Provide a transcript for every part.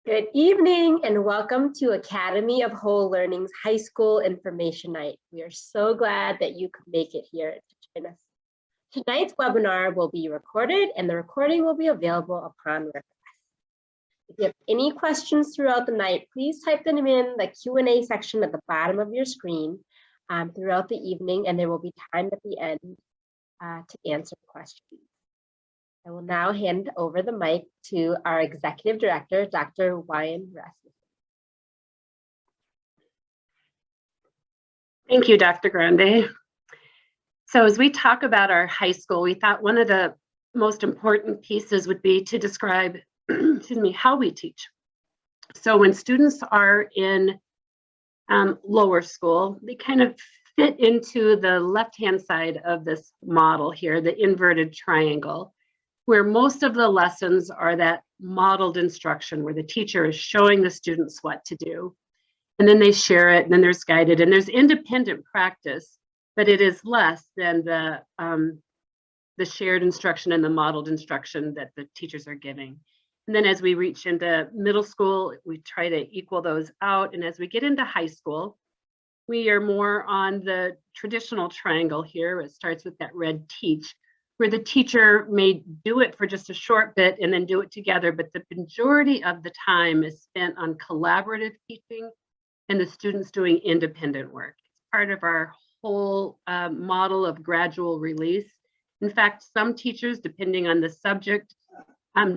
Good evening and welcome to Academy of Whole Learning's High School Information Night. We are so glad that you could make it here to join us. Tonight's webinar will be recorded and the recording will be available upon request. If you have any questions throughout the night, please type them in the Q&A section at the bottom of your screen throughout the evening, and there will be time at the end to answer questions. I will now hand over the mic to our Executive Director, Dr. Ryan Rasmussen. Thank you, Dr. Grande. So as we talk about our high school, we thought one of the most important pieces would be to describe, how we teach. So when students are in lower school, they kind of fit into the left-hand side of this model here, the inverted triangle, where most of the lessons are that modeled instruction, where the teacher is showing the students what to do. And then they share it, and then there's guided, and there's independent practice, but it is less than the shared instruction and the modeled instruction that the teachers are giving. And then as we reach into middle school, we try to equal those out. And as we get into high school, we are more on the traditional triangle here. It starts with that red teach, where the teacher may do it for just a short bit and then do it together, but the majority of the time is spent on collaborative teaching and the students doing independent work. It's part of our whole model of gradual release. In fact, some teachers, depending on the subject,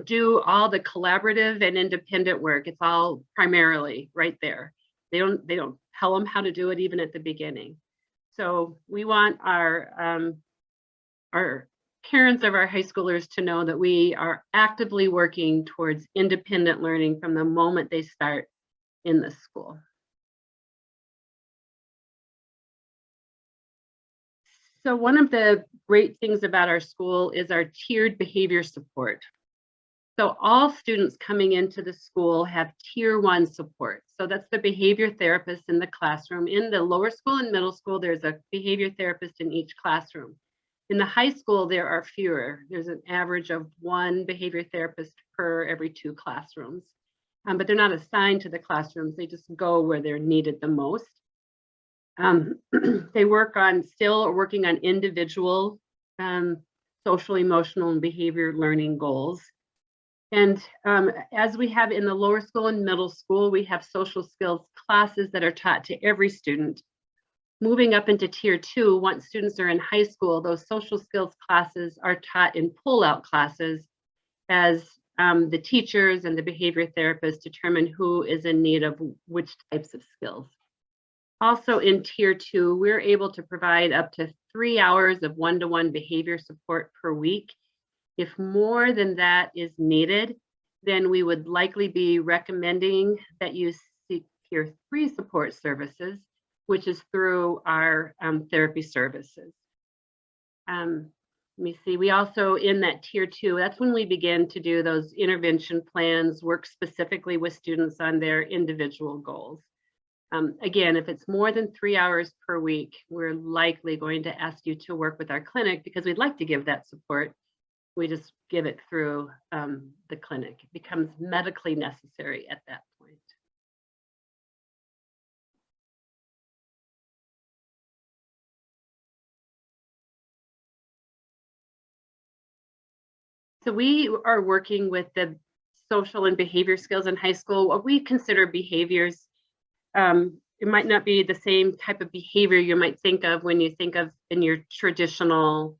do all the collaborative and independent work. It's all primarily right there. They don't tell them how to do it even at the beginning. So we want our parents of our high schoolers to know that we are actively working towards independent learning from the moment they start in the school. So one of the great things about our school is our tiered behavior support. So all students coming into the school have tier 1 support. So that's the behavior therapist in the classroom. In the lower school and middle school, there's a behavior therapist in each classroom. In the high school, there are fewer. There's an average of 1 behavior therapist per every 2 classrooms. But they're not assigned to the classrooms. They just go where they're needed the most. They still working on individual social, emotional, and behavior learning goals. And as we have in the lower school and middle school, we have social skills classes that are taught to every student. Moving up into tier 2, once students are in high school, those social skills classes are taught in pull-out classes as the teachers and the behavior therapists determine who is in need of which types of skills. Also in tier 2, we're able to provide up to 3 hours of one-to-one behavior support per week. If more than that is needed, then we would likely be recommending that you seek tier 3 support services, which is through our therapy services. Let me see, we also in that tier 2, that's when we begin to do those intervention plans, work specifically with students on their individual goals. Again, if it's more than 3 hours per week, we're likely going to ask you to work with our clinic because we'd like to give that support. We just give it through the clinic. It becomes medically necessary at that point. So we are working with the social and behavior skills in high school. What we consider behaviors, it might not be the same type of behavior you might think of when you think of in your traditional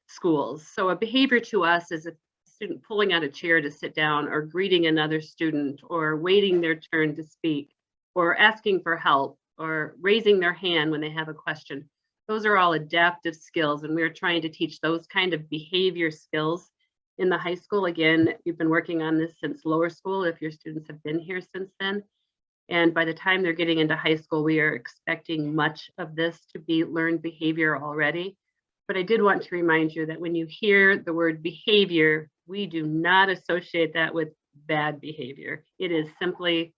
schools. So a behavior to us is a student pulling out a chair to sit down, or greeting another student, or waiting their turn to speak, or asking for help, or raising their hand when they have a question. Those are all adaptive skills, and we're trying to teach those kind of behavior skills in the high school. Again, we've been working on this since lower school, if your students have been here since then. And by the time they're getting into high school, we are expecting much of this to be learned behavior already. But I did want to remind you that when you hear the word behavior, we do not associate that with bad behavior. It is simply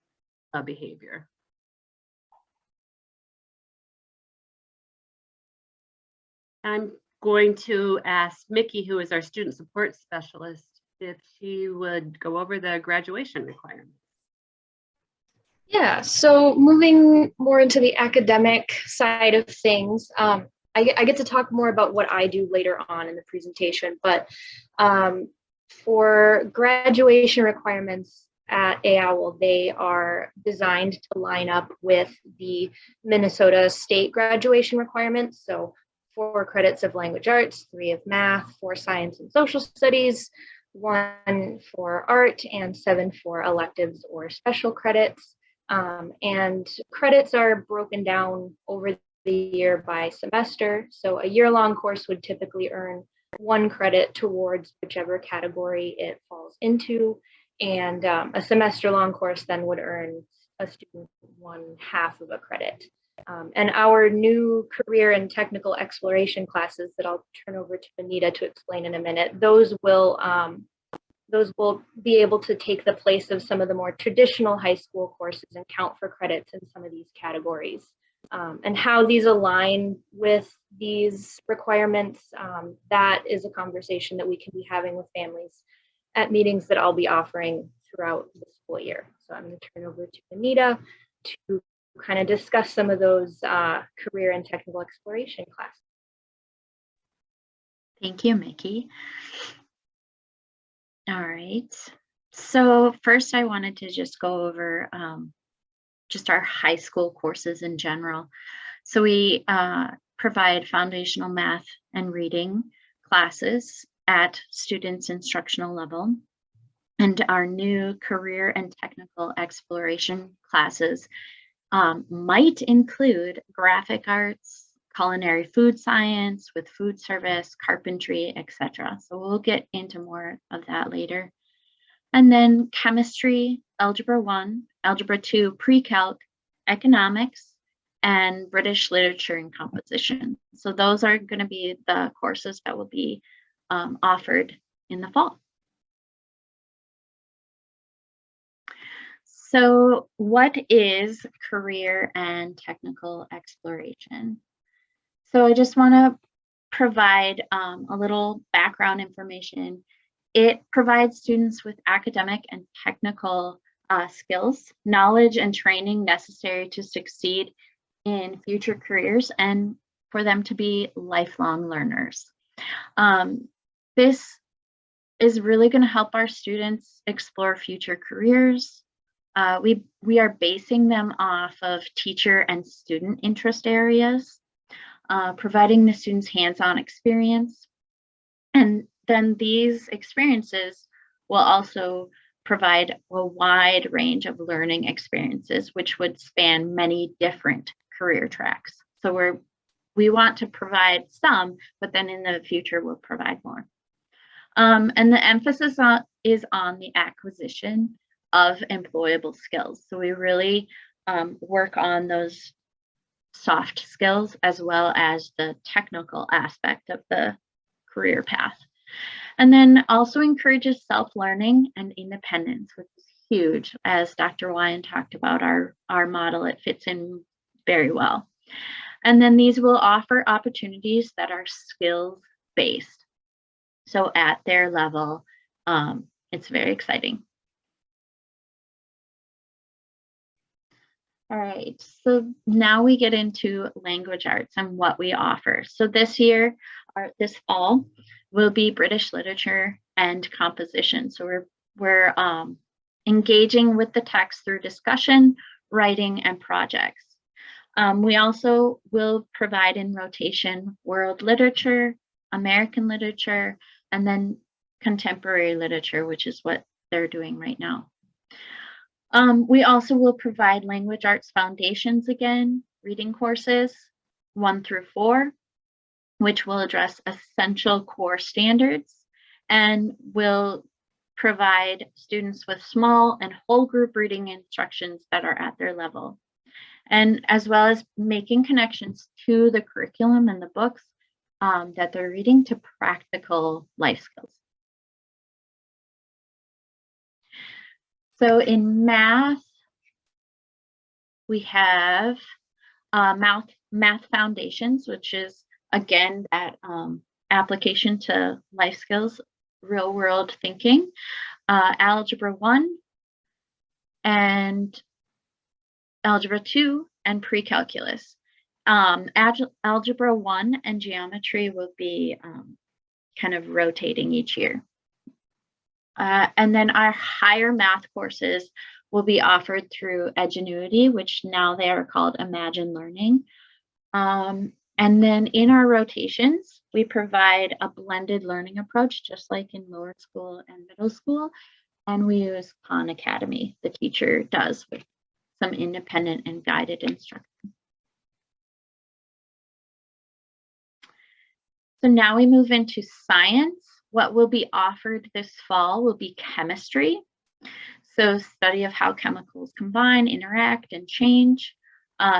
a behavior. I'm going to ask Mickey, who is our student support specialist, if she would go over the graduation requirements. Yeah, so moving more into the academic side of things, I get to talk more about what I do later on in the presentation, but for graduation requirements at AOWL, they are designed to line up with the Minnesota state graduation requirements. So 4 credits of language arts, 3 of math, 4 science and social studies, 1 for art, and 7 for electives or special credits. And credits are broken down over the year by semester. So a year-long course would typically earn 1 credit towards whichever category it falls into. And a semester-long course then would earn a student 1/2 of a credit. And our new career and technical exploration classes that I'll turn over to Anita to explain in a minute, those will be able to take the place of some of the more traditional high school courses and count for credits in some of these categories. And how these align with these requirements, that is a conversation that we can be having with families at meetings that I'll be offering throughout the school year. So I'm going to turn over to Anita to kind of discuss some of those career and technical exploration classes. Thank you, Mickey. All right. So first I wanted to just go over just our high school courses in general. So we provide foundational math and reading classes at students' instructional level. And our new career and technical exploration classes might include graphic arts, culinary food science with food service, carpentry, etc. So we'll get into more of that later. And then chemistry, algebra 1, algebra 2, pre-calc, economics, and British literature and composition. So those are going to be the courses that will be offered in the fall. So what is career and technical exploration? So I just want to provide a little background information. It provides students with academic and technical skills, knowledge, and training necessary to succeed in future careers and for them to be lifelong learners. This is really going to help our students explore future careers. We are basing them off of teacher and student interest areas, providing the students hands-on experience. And then these experiences will also provide a wide range of learning experiences, which would span many different career tracks. So we want to provide some, but then in the future we'll provide more. And the emphasis is on the acquisition of employable skills. So we really work on those soft skills as well as the technical aspect of the career path. And then also encourages self-learning and independence, which is huge. As Dr. Wyan talked about our model, it fits in very well. And then these will offer opportunities that are skills-based. So at their level, it's very exciting. All right, so now we get into language arts and what we offer. So this year, or this fall, will be British literature and composition. So we're engaging with the text through discussion, writing, and projects. We also will provide in rotation world literature, American literature, and then contemporary literature, which is what they're doing right now. We also will provide language arts foundations again, reading courses 1 through 4, which will address essential core standards and will provide students with small and whole group reading instructions that are at their level, and as well as making connections to the curriculum and the books that they're reading to practical life skills. So in math, we have math foundations, which is again that application to life skills real world thinking, Algebra 1 and Algebra 2 and pre-calculus. Algebra 1 and geometry will be kind of rotating each year. And then our higher math courses will be offered through Edgenuity, which now they are called Imagine Learning. And then in our rotations, we provide a blended learning approach, just like in lower school and middle school. And we use Khan Academy, the teacher does, with some independent and guided instruction. So now we move into science. What will be offered this fall will be chemistry. So study of how chemicals combine, interact, and change.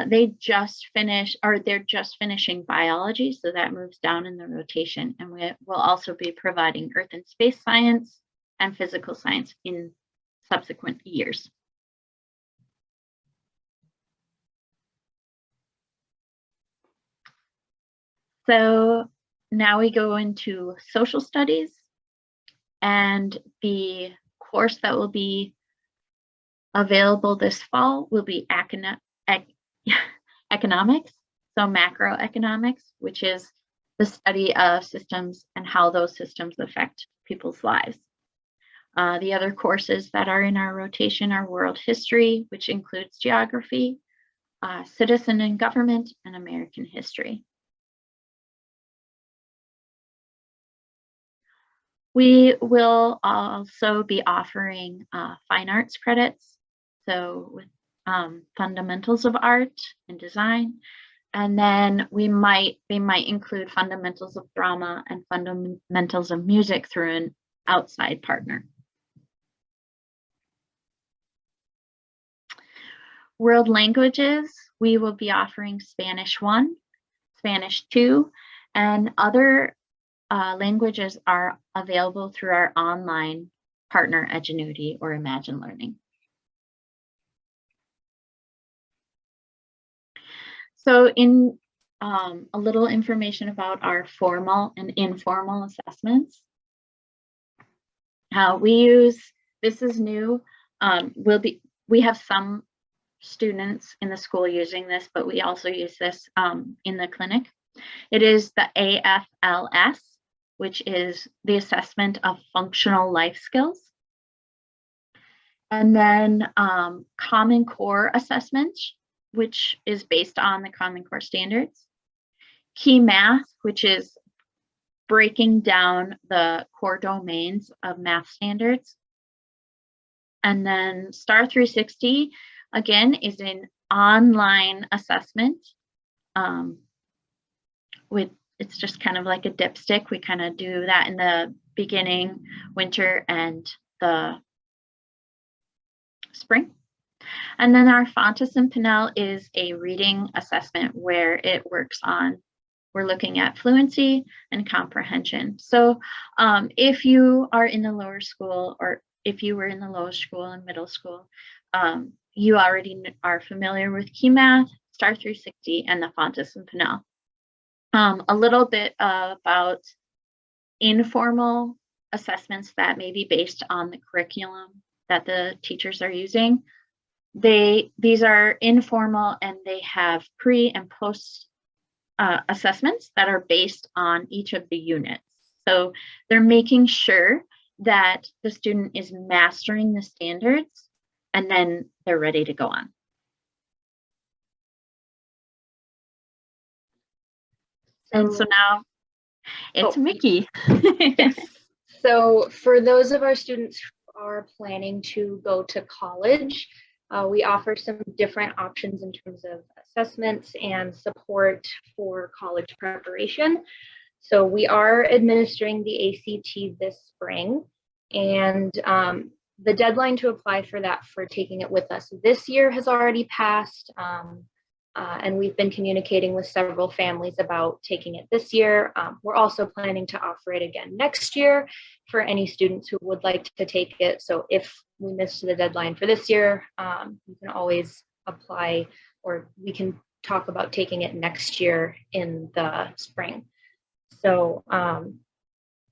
They just finished, or they're just finishing biology, so that moves down in the rotation. And we will also be providing earth and space science and physical science in subsequent years. So now we go into social studies, and the course that will be available this fall will be economics, so macroeconomics, which is the study of systems and how those systems affect people's lives. The other courses that are in our rotation are world history, which includes geography, citizen and government, and American history. We will also be offering fine arts credits, so with fundamentals of art and design, and then we might include fundamentals of drama and fundamentals of music through an outside partner. World languages, we will be offering Spanish 1, Spanish 2, and other languages are available through our online partner Edgenuity or Imagine Learning. So in a little information about our formal and informal assessments. We use, this is new, we have some students in the school using this, but we also use this in the clinic. It is the AFLS, which is the assessment of functional life skills. And then Common Core assessment, which is based on the Common Core standards. Key Math, which is breaking down the core domains of math standards. And then STAR 360, again, is an online assessment it's just kind of like a dipstick. We kind of do that in the beginning, winter, and the spring. And then our Fontes and Pinnell is a reading assessment where it works on, we're looking at fluency and comprehension. So if you are in the lower school, or if you were in the lower school and middle school, you already are familiar with Key Math, STAR 360, and the Fontes and Pinnell. A little bit about informal assessments that may be based on the curriculum that the teachers are using. These are informal, and they have pre and post assessments that are based on each of the units. So they're making sure that the student is mastering the standards, and then they're ready to go on. And so now it's Mickey. Yes. So for those of our students who are planning to go to college, we offer some different options in terms of assessments and support for college preparation. So we are administering the ACT this spring, and the deadline to apply for that for taking it with us this year has already passed. And we've been communicating with several families about taking it this year. We're also planning to offer it again next year for any students who would like to take it. So if we missed the deadline for this year, you can always apply, or we can talk about taking it next year in the spring. So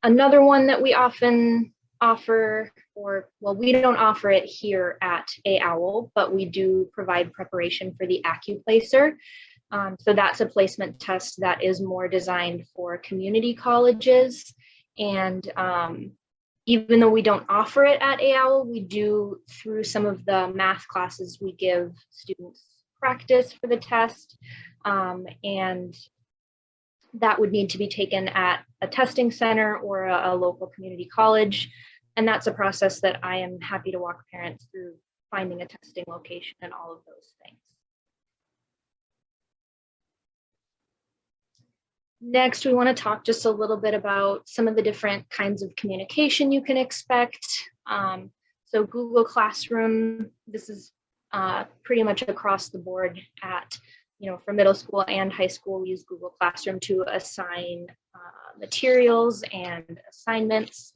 Another one that we often offer, or well, we don't offer it here at AOWL, but we do provide preparation for the AccuPlacer. So that's a placement test that is more designed for community colleges. And even though we don't offer it at AOWL, we do, through some of the math classes, we give students practice for the test. And that would need to be taken at a testing center or a local community college. And that's a process that I am happy to walk parents through, finding a testing location and all of those things. Next, we want to talk just a little bit about some of the different kinds of communication you can expect. So Google Classroom, this is pretty much across the board at, for middle school and high school, we use Google Classroom to assign materials and assignments.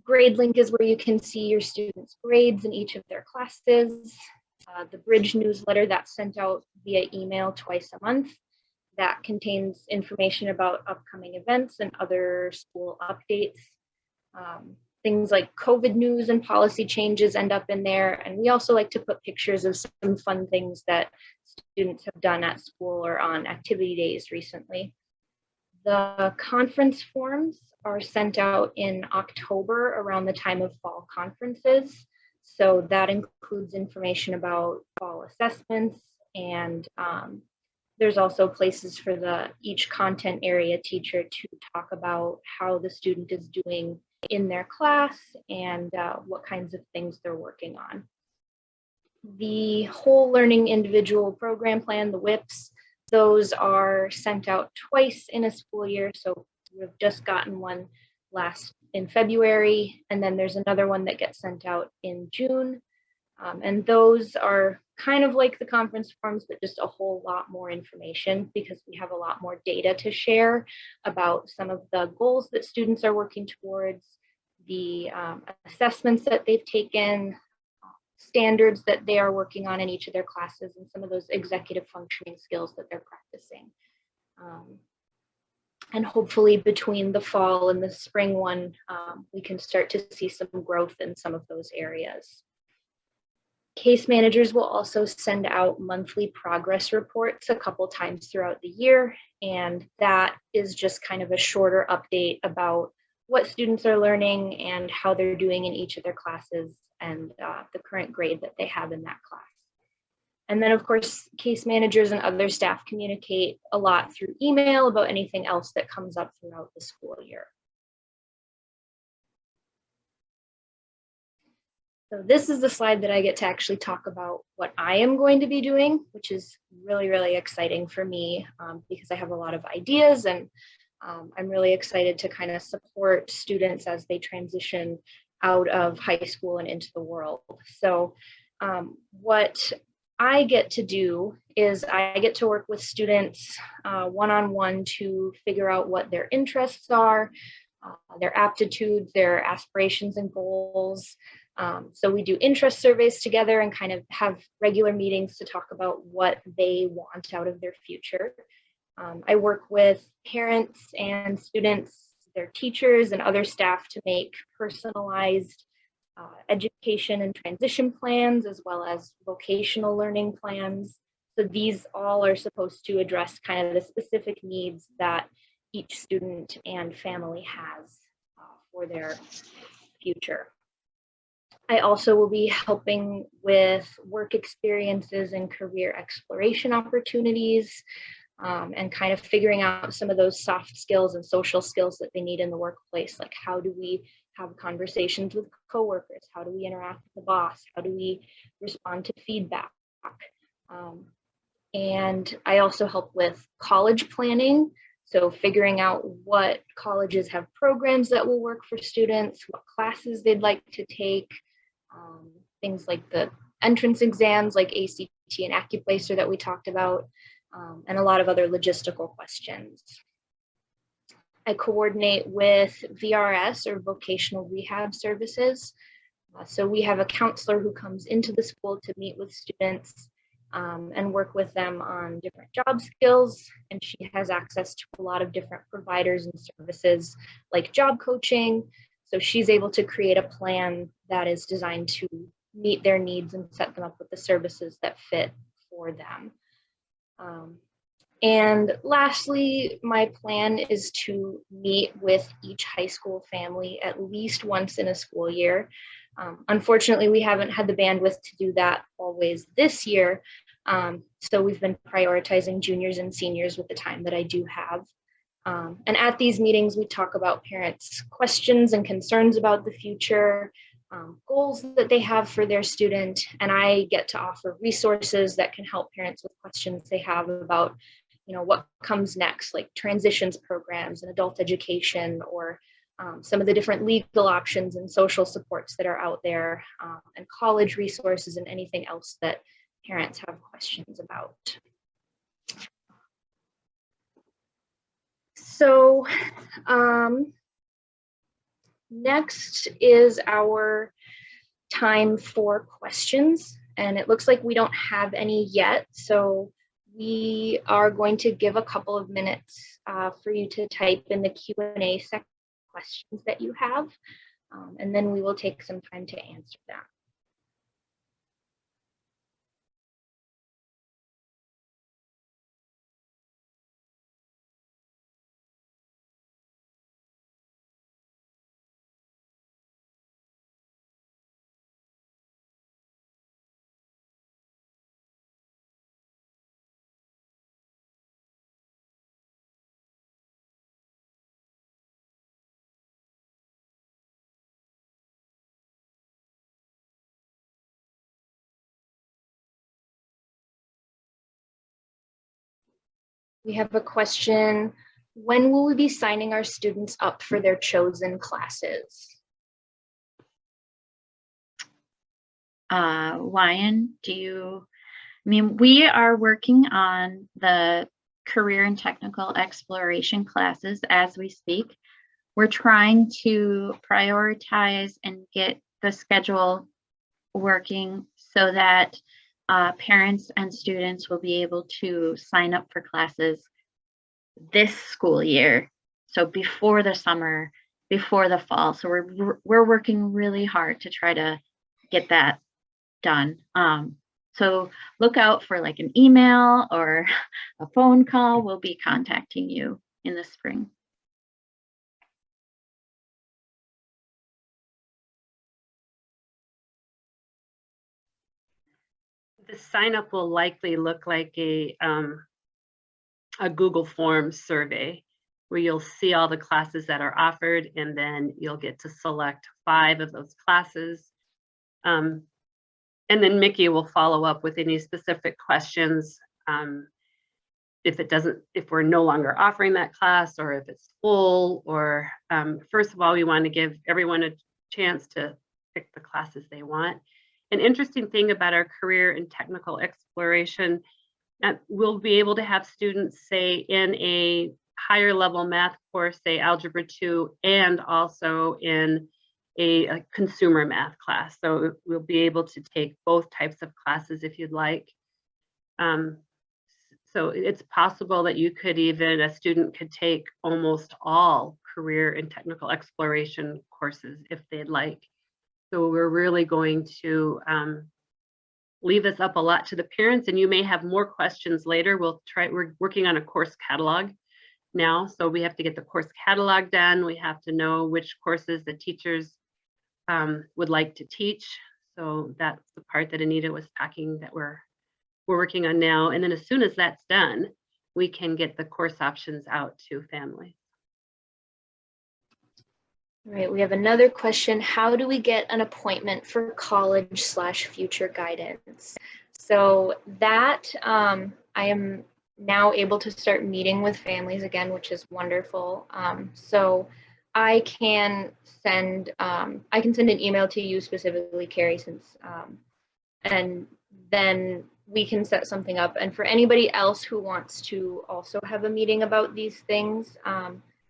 GradeLink is where you can see your students' grades in each of their classes. The Bridge newsletter that's sent out via email twice a month. That contains information about upcoming events and other school updates. Things like COVID news and policy changes end up in there. And we also like to put pictures of some fun things that students have done at school or on activity days recently. The conference forms are sent out in October around the time of fall conferences. So that includes information about fall assessments, and there's also places for each content area teacher to talk about how the student is doing in their class and what kinds of things they're working on. The whole learning individual program plan, the WIPs, those are sent out twice in a school year. So we've just gotten one in February, and then there's another one that gets sent out in June. And those are kind of like the conference forms, but just a whole lot more information because we have a lot more data to share about some of the goals that students are working towards, the assessments that they've taken, standards that they are working on in each of their classes, and some of those executive functioning skills that they're practicing. And hopefully between the fall and the spring one, we can start to see some growth in some of those areas. Case managers will also send out monthly progress reports a couple times throughout the year, and that is just kind of a shorter update about what students are learning and how they're doing in each of their classes and the current grade that they have in that class. And then, of course, case managers and other staff communicate a lot through email about anything else that comes up throughout the school year. So this is the slide that I get to actually talk about what I am going to be doing, which is really, really exciting for me because I have a lot of ideas, and I'm really excited to kind of support students as they transition out of high school and into the world. So what I get to do is I get to work with students one-on-one to figure out what their interests are, their aptitudes, their aspirations and goals. So we do interest surveys together and kind of have regular meetings to talk about what they want out of their future. I work with parents and students, their teachers and other staff to make personalized education and transition plans, as well as vocational learning plans. So these all are supposed to address kind of the specific needs that each student and family has for their future. I also will be helping with work experiences and career exploration opportunities, and kind of figuring out some of those soft skills and social skills that they need in the workplace. Like, how do we have conversations with coworkers? How do we interact with the boss? How do we respond to feedback? And I also help with college planning. So figuring out what colleges have programs that will work for students, what classes they'd like to take, things like the entrance exams like ACT and AccuPlacer that we talked about, and a lot of other logistical questions. I coordinate with VRS, or Vocational Rehab Services. So we have a counselor who comes into the school to meet with students and work with them on different job skills. And she has access to a lot of different providers and services like job coaching. So she's able to create a plan that is designed to meet their needs and set them up with the services that fit for them. And lastly, my plan is to meet with each high school family at least once in a school year. Unfortunately, we haven't had the bandwidth to do that always this year. So we've been prioritizing juniors and seniors with the time that I do have. And at these meetings, we talk about parents' questions and concerns about the future, goals that they have for their student, and I get to offer resources that can help parents with questions they have about, what comes next, like transitions programs and adult education, or some of the different legal options and social supports that are out there, and college resources and anything else that parents have questions about. So next is our time for questions, and it looks like we don't have any yet. So we are going to give a couple of minutes for you to type in the Q&A section questions that you have, and then we will take some time to answer that. We have a question. When will we be signing our students up for their chosen classes? Ryan, we are working on the career and technical exploration classes as we speak. We're trying to prioritize and get the schedule working so that parents and students will be able to sign up for classes this school year. So before the summer, before the fall. So we're working really hard to try to get that done. So look out for like an email or a phone call. We'll be contacting you in the spring. The sign up will likely look like a Google Forms survey where you'll see all the classes that are offered, and then you'll get to select 5 of those classes. And then Mickey will follow up with any specific questions. If we're no longer offering that class, or if it's full, or first of all, we want to give everyone a chance to pick the classes they want. An interesting thing about our career and technical exploration, we'll be able to have students, say, in a higher level math course, say Algebra 2, and also in a consumer math class. So we'll be able to take both types of classes if you'd like. So it's possible that a student could take almost all career and technical exploration courses if they'd like. So we're really going to leave this up a lot to the parents, and you may have more questions later. We're working on a course catalog now, so we have to get the course catalog done. We have to know which courses the teachers would like to teach. So that's the part that Anita was talking that we're working on now. And then as soon as that's done, we can get the course options out to families. All right, we have another question. How do we get an appointment for college/future guidance? So that I am now able to start meeting with families again, which is wonderful. So I can send an email to you specifically, Carrie, and then we can set something up. And for anybody else who wants to also have a meeting about these things,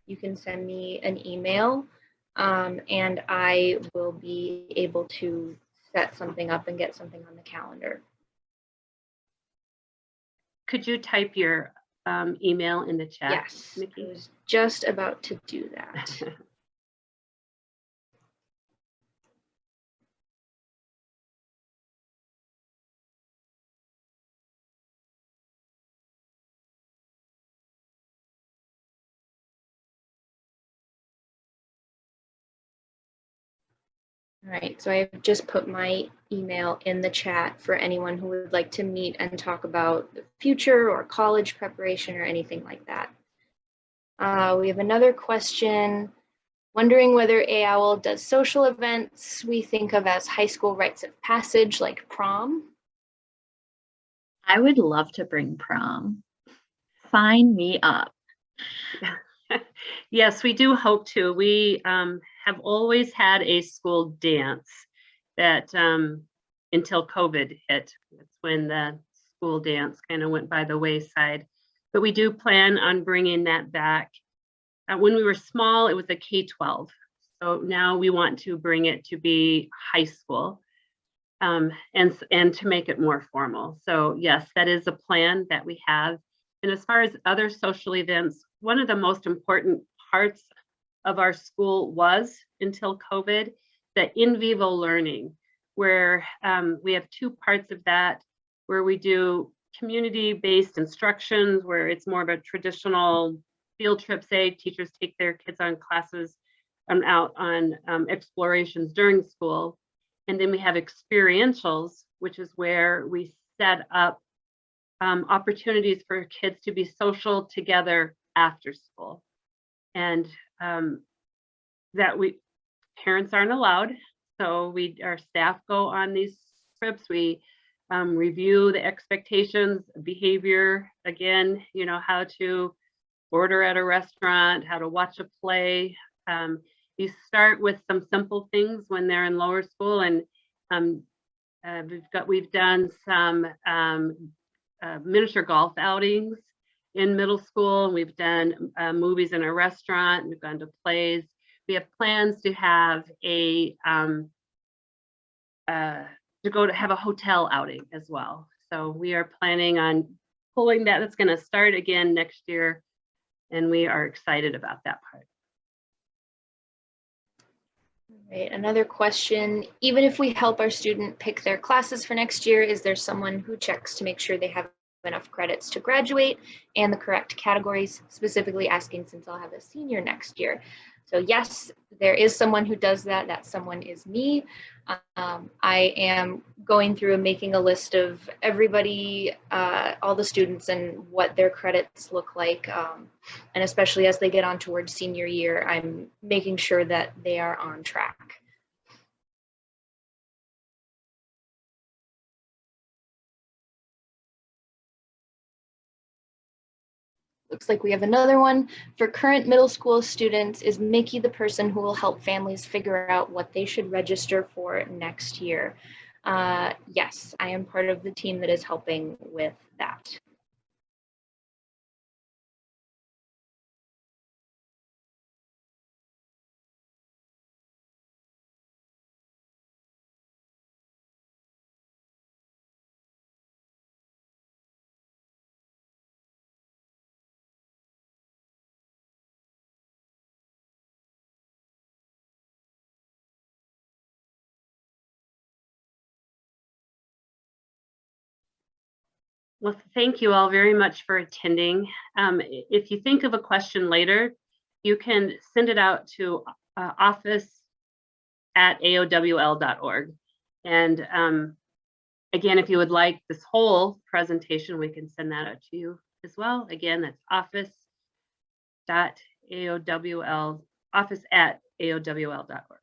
you can send me an email. And I will be able to set something up and get something on the calendar. could you type your email in the chat, Yes, Nikki? I was just about to do that. All right, so I've just put my email in the chat for anyone who would like to meet and talk about the future or college preparation or anything like that. We have another question, wondering whether AOWL does social events we think of as high school rites of passage like prom. I would love to bring prom. Sign me up. Yes, we do hope to. We have always had a school dance that until COVID hit. That's when the school dance kind of went by the wayside. But we do plan on bringing that back. When we were small, it was a K-12. So now we want to bring it to be high school and to make it more formal. So yes, that is a plan that we have. And as far as other social events, one of the most important parts of our school was, until COVID, the in vivo learning, where we have two parts of that, where we do community-based instructions, where it's more of a traditional field trip, say teachers take their kids on classes out on explorations during school. And then we have experientials, which is where we set up opportunities for kids to be social together after school. And that parents aren't allowed. So our staff go on these trips. We review the expectations, behavior, again, you know, how to order at a restaurant, how to watch a play. You start with some simple things when they're in lower school, and we've done some miniature golf outings in middle school. We've done movies in a restaurant. We've gone to plays. We have plans to have have a hotel outing as well. So we are planning on pulling that. That's going to start again next year, and we are excited about that part. Right, another question, even if we help our student pick their classes for next year, is there someone who checks to make sure they have enough credits to graduate and the correct categories? Specifically asking since I'll have a senior next year. So yes, there is someone who does that. That someone is me. I am going through and making a list of everybody, all the students and what their credits look like. And especially as they get on towards senior year, I'm making sure that they are on track. Looks like we have another one. For current middle school students, is Mickey the person who will help families figure out what they should register for next year? Yes, I am part of the team that is helping with that. Well, thank you all very much for attending. If you think of a question later, you can send it out to office@aowl.org. And again, if you would like this whole presentation, we can send that out to you as well. Again, that's office@aowl.org.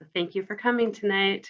So thank you for coming tonight.